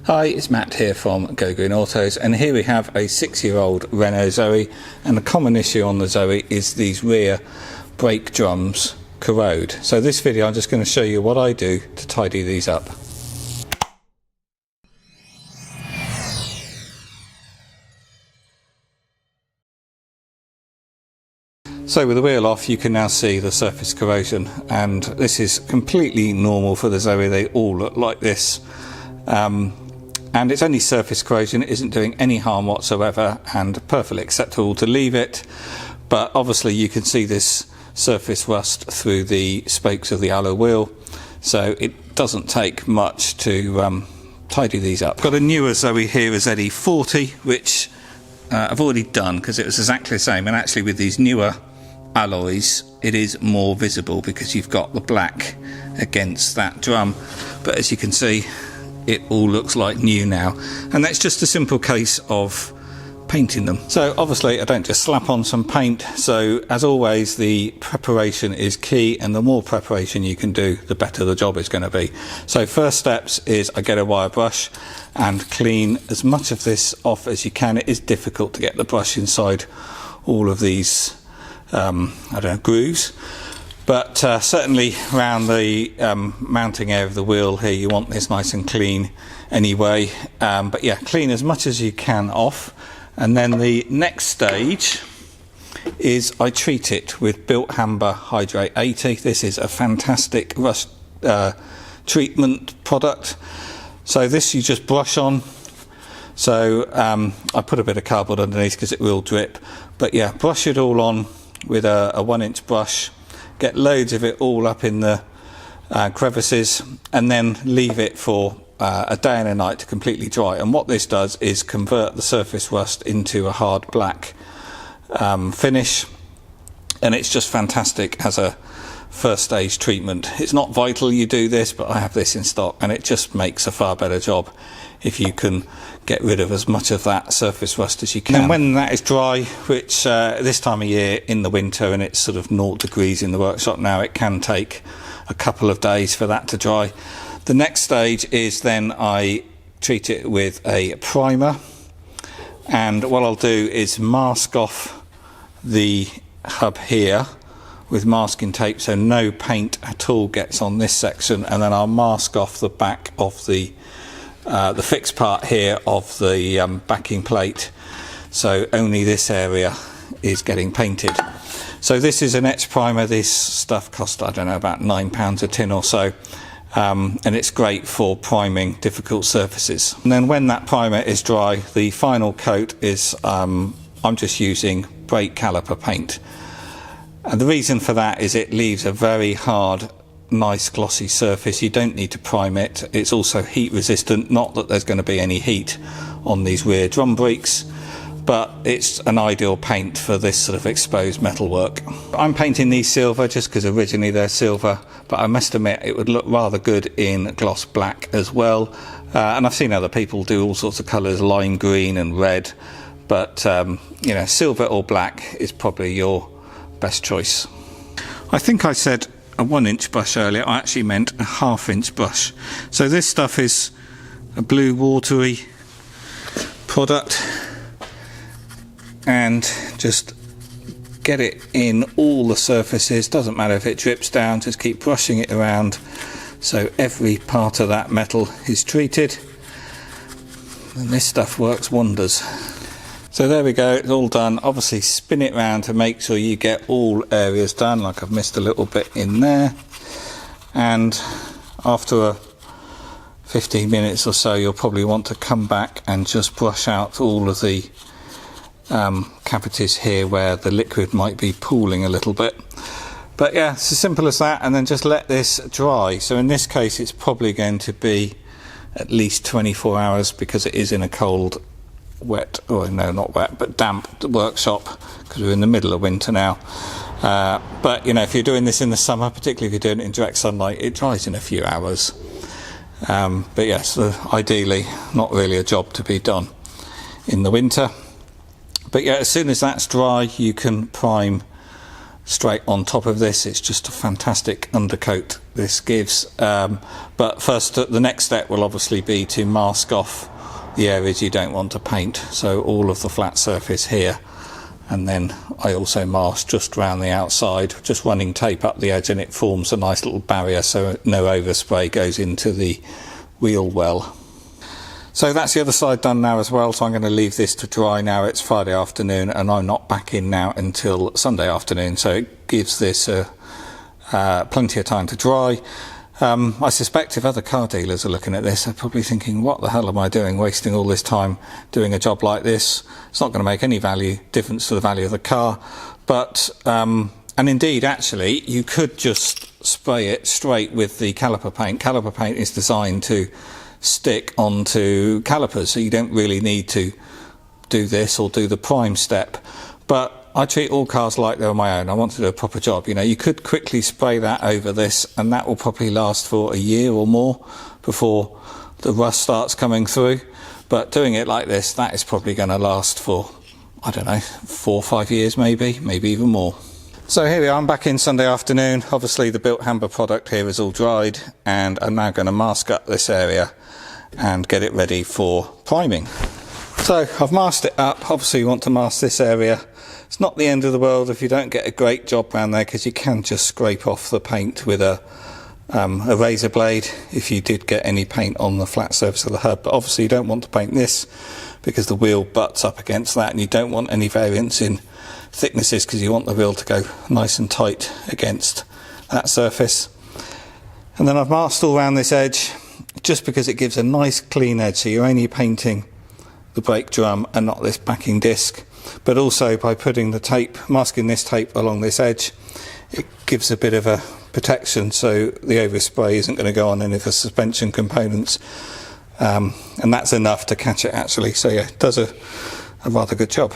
Hi, it's Matt here from Go Green Autos, and here we have a 6-year-old Renault Zoe, and the common issue on the Zoe is these rear brake drums corrode. So this video I'm just going to show you what I do to tidy these up. So with the wheel off, you can now see the surface corrosion, and this is completely normal for the Zoe. They all look like this. And it's only surface corrosion, it isn't doing any harm whatsoever, and perfectly acceptable to leave it. But obviously you can see this surface rust through the spokes of the alloy wheel, so it doesn't take much to tidy these up. Got a newer Zoe here, a ZE 40, which I've already done because it was exactly the same, and actually with these newer alloys it is more visible because you've got the black against that drum. But as you can see, it all looks like new now, and that's just a simple case of painting them. So obviously I don't just slap on some paint, so as always the preparation is key, and the more preparation you can do, the better the job is going to be. So first steps is I get a wire brush and clean as much of this off as you can. It is difficult to get the brush inside all of these grooves, but certainly around the mounting area of the wheel here you want this nice and clean anyway. But yeah, clean as much as you can off, and then the next stage is I treat it with Built Amber Hydrate 80. This is a fantastic rust treatment product. So this you just brush on. So I put a bit of cardboard underneath because it will drip, but yeah, brush it all on with a 1-inch brush. Get loads of it all up in the crevices, and then leave it for a day and a night to completely dry. And what this does is convert the surface rust into a hard black finish, and it's just fantastic as a first stage treatment. It's not vital you do this, but I have this in stock, and it just makes a far better job if you can get rid of as much of that surface rust as you can. And when that is dry, which this time of year in the winter, and it's sort of 0 degrees in the workshop now, it can take a couple of days for that to dry. The next stage is then I treat it with a primer, and what I'll do is mask off the hub here with masking tape so no paint at all gets on this section, and then I'll mask off the back of the fixed part here of the backing plate, so only this area is getting painted. So this is an Etch Primer. This stuff cost, I don't know, about £9 a tin or so, and it's great for priming difficult surfaces. And then when that primer is dry, the final coat is I'm just using brake caliper paint, and the reason for that is it leaves a very hard, nice glossy surface. You don't need to prime it. It's also heat resistant, not that there's going to be any heat on these rear drum brakes, but it's an ideal paint for this sort of exposed metal work. I'm painting these silver just because originally they're silver, but I must admit it would look rather good in gloss black as well, and I've seen other people do all sorts of colours, lime green and red, but you know, silver or black is probably your best choice. I think I said a 1-inch brush earlier. I actually meant a 1/2-inch brush. So this stuff is a blue watery product, and just get it in all the surfaces. Doesn't matter if it drips down, just keep brushing it around so every part of that metal is treated, and this stuff works wonders. So there we go, it's all done. Obviously spin it round to make sure you get all areas done, like I've missed a little bit in there. And after 15 minutes or so, you'll probably want to come back and just brush out all of the cavities here where the liquid might be pooling a little bit. But yeah, it's as simple as that, and then just let this dry. So in this case it's probably going to be at least 24 hours because it is in a cold, wet, or no, not wet, but damp workshop, because we're in the middle of winter now. But you know, if you're doing this in the summer, particularly if you're doing it in direct sunlight, it dries in a few hours. But yes, ideally not really a job to be done in the winter. But yeah, as soon as that's dry, you can prime straight on top of this. It's just a fantastic undercoat this gives. But first, the next step will obviously be to mask off the areas you don't want to paint, so all of the flat surface here, and then I also mask just around the outside, just running tape up the edge, and it forms a nice little barrier so no overspray goes into the wheel well. So that's the other side done now as well, so I'm going to leave this to dry now. It's Friday afternoon and I'm not back in now until Sunday afternoon, so it gives this plenty of time to dry. I suspect if other car dealers are looking at this, they're probably thinking, what the hell am I doing, wasting all this time doing a job like this? It's not going to make any difference to the value of the car. But and indeed, actually, you could just spray it straight with the caliper paint. Caliper paint is designed to stick onto calipers, so you don't really need to do this or do the prime step. But I treat all cars like they're my own. I want to do a proper job. You know, you could quickly spray that over this and that will probably last for a year or more before the rust starts coming through. But doing it like this, that is probably going to last for, I don't know, 4 or 5 years maybe even more. So here we are, I'm back in Sunday afternoon. Obviously the built Hamber product here is all dried, and I'm now going to mask up this area and get it ready for priming. So I've masked it up. Obviously you want to mask this area. It's not the end of the world if you don't get a great job around there, because you can just scrape off the paint with a razor blade if you did get any paint on the flat surface of the hub. But obviously you don't want to paint this because the wheel butts up against that, and you don't want any variance in thicknesses because you want the wheel to go nice and tight against that surface. And then I've masked all around this edge just because it gives a nice clean edge, so you're only painting the brake drum and not this backing disc. But also by putting the tape, masking this tape along this edge, it gives a bit of a protection so the overspray isn't going to go on any of the suspension components, and that's enough to catch it actually. So yeah, it does a rather good job.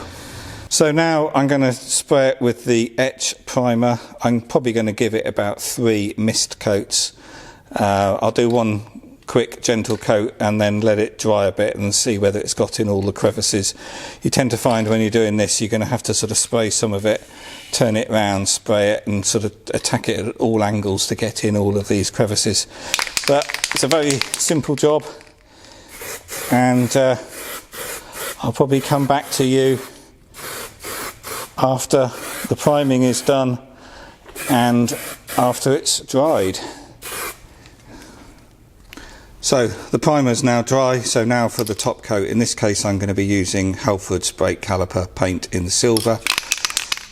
So now I'm going to spray it with the Etch Primer. I'm probably going to give it about 3 mist coats. I'll do one quick gentle coat and then let it dry a bit and see whether it's got in all the crevices. You tend to find when you're doing this you're going to have to sort of spray some of it, turn it round, spray it and sort of attack it at all angles to get in all of these crevices. But it's a very simple job, and I'll probably come back to you after the priming is done and after it's dried. So the primer is now dry, so now for the top coat. In this case I'm going to be using Halford's brake caliper paint in silver,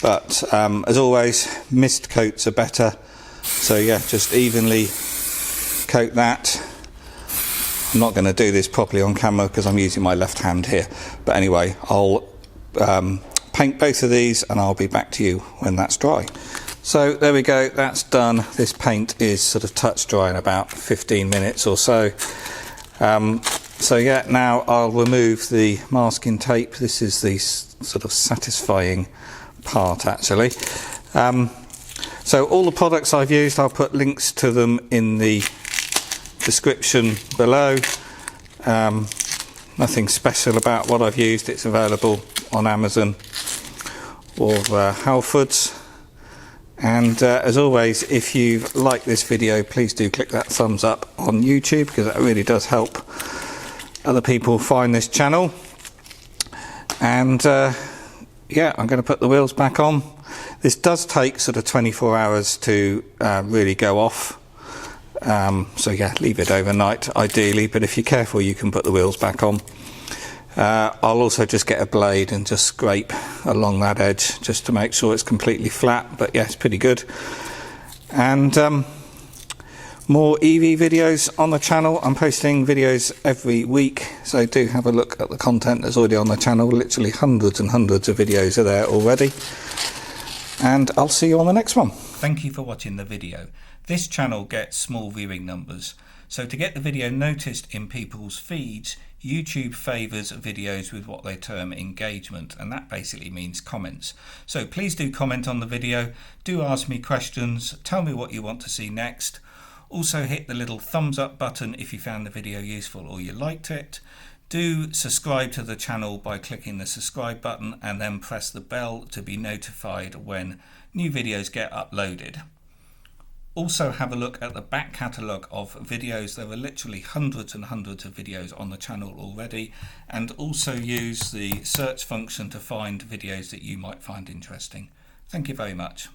but as always mist coats are better, so yeah, just evenly coat that. I'm not going to do this properly on camera because I'm using my left hand here, but anyway, I'll paint both of these and I'll be back to you when that's dry. So there we go, that's done. This paint is sort of touch dry in about 15 minutes or so. So yeah, now I'll remove the masking tape. This is the sort of satisfying part actually. So all the products I've used, I'll put links to them in the description below. Nothing special about what I've used. It's available on Amazon or Halfords. And as always, if you like this video, please do click that thumbs up on YouTube, because that really does help other people find this channel. And yeah, I'm going to put the wheels back on. This does take sort of 24 hours to really go off. So yeah, leave it overnight ideally, but if you're careful you can put the wheels back on. I'll also just get a blade and just scrape along that edge just to make sure it's completely flat, but yeah, it's pretty good. And more EV videos on the channel. I'm posting videos every week, so do have a look at the content that's already on the channel. Literally hundreds and hundreds of videos are there already. And I'll see you on the next one. Thank you for watching the video. This channel gets small viewing numbers, so to get the video noticed in people's feeds, YouTube favours videos with what they term engagement, and that basically means comments. So please do comment on the video, do ask me questions, tell me what you want to see next. Also hit the little thumbs up button if you found the video useful or you liked it. Do subscribe to the channel by clicking the subscribe button and then press the bell to be notified when new videos get uploaded. Also have a look at the back catalogue of videos. There are literally hundreds and hundreds of videos on the channel already, and also use the search function to find videos that you might find interesting. Thank you very much.